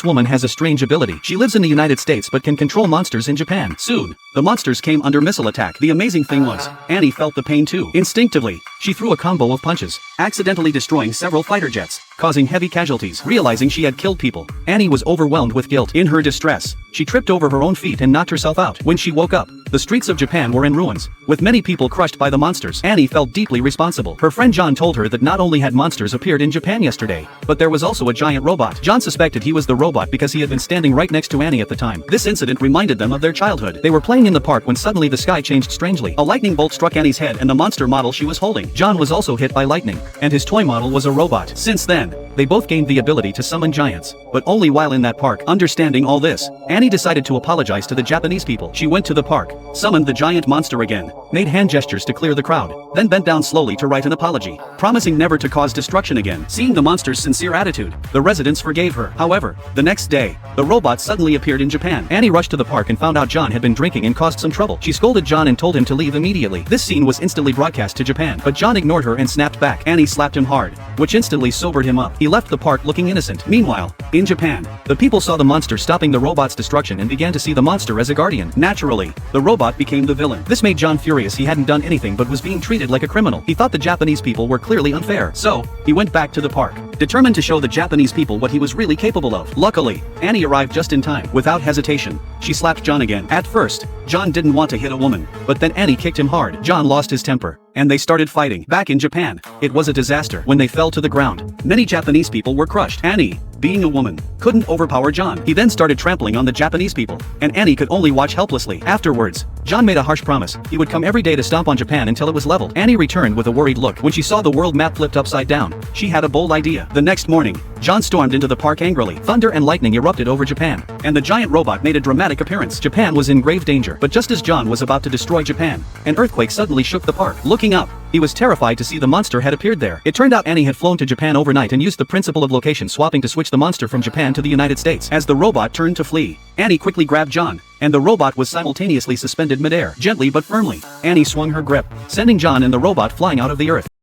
This woman has a strange ability. She lives in the United States but can control monsters in Japan. Soon, the monsters came under missile attack. The amazing thing was, Annie felt the pain too. Instinctively, she threw a combo of punches, accidentally destroying several fighter jets, causing heavy casualties. Realizing she had killed people, Annie was overwhelmed with guilt. In her distress, she tripped over her own feet and knocked herself out. When she woke up, the streets of Japan were in ruins, with many people crushed by the monsters. Annie felt deeply responsible. Her friend John told her that not only had monsters appeared in Japan yesterday, but there was also a giant robot. John suspected he was the robot because he had been standing right next to Annie at the time. This incident reminded them of their childhood. They were playing in the park when suddenly the sky changed strangely. A lightning bolt struck Annie's head and the monster model she was holding. John was also hit by lightning, and his toy model was a robot. Since then, they both gained the ability to summon giants, but only while in that park. Understanding all this, Annie decided to apologize to the Japanese people. She went to the park, summoned the giant monster again, made hand gestures to clear the crowd, then bent down slowly to write an apology, promising never to cause destruction again. Seeing the monster's sincere attitude, the residents forgave her. However, the next day, the robot suddenly appeared in Japan. Annie rushed to the park and found out John had been drinking and caused some trouble. She scolded John and told him to leave immediately. This scene was instantly broadcast to Japan, but John ignored her and snapped back. Annie slapped him hard, which instantly sobered him up. He left the park looking innocent. Meanwhile, in Japan, the people saw the monster stopping the robot's destruction and began to see the monster as a guardian. Naturally, the robot became the villain. This made John furious. He hadn't done anything but was being treated like a criminal. He thought the Japanese people were clearly unfair. So, he went back to the park, determined to show the Japanese people what he was really capable of. Luckily, Annie arrived just in time. Without hesitation, she slapped John again. At first, John didn't want to hit a woman, but then Annie kicked him hard. John lost his temper, and they started fighting. Back in Japan, it was a disaster. When they fell to the ground, many Japanese people were crushed. Annie, being a woman, couldn't overpower John. He then started trampling on the Japanese people, and Annie could only watch helplessly. Afterwards, John made a harsh promise. He would come every day to stomp on Japan until it was leveled. Annie returned with a worried look. When she saw the world map flipped upside down, she had a bold idea. The next morning, John stormed into the park angrily. Thunder and lightning erupted over Japan, and the giant robot made a dramatic appearance. Japan was in grave danger, but just as John was about to destroy Japan, an earthquake suddenly shook the park. Looking up, he was terrified to see the monster had appeared there. It turned out Annie had flown to Japan overnight and used the principle of location swapping to switch the monster from Japan to the United States. As the robot turned to flee, Annie quickly grabbed John, and the robot was simultaneously suspended midair. Gently but firmly, Annie swung her grip, sending John and the robot flying out of the earth.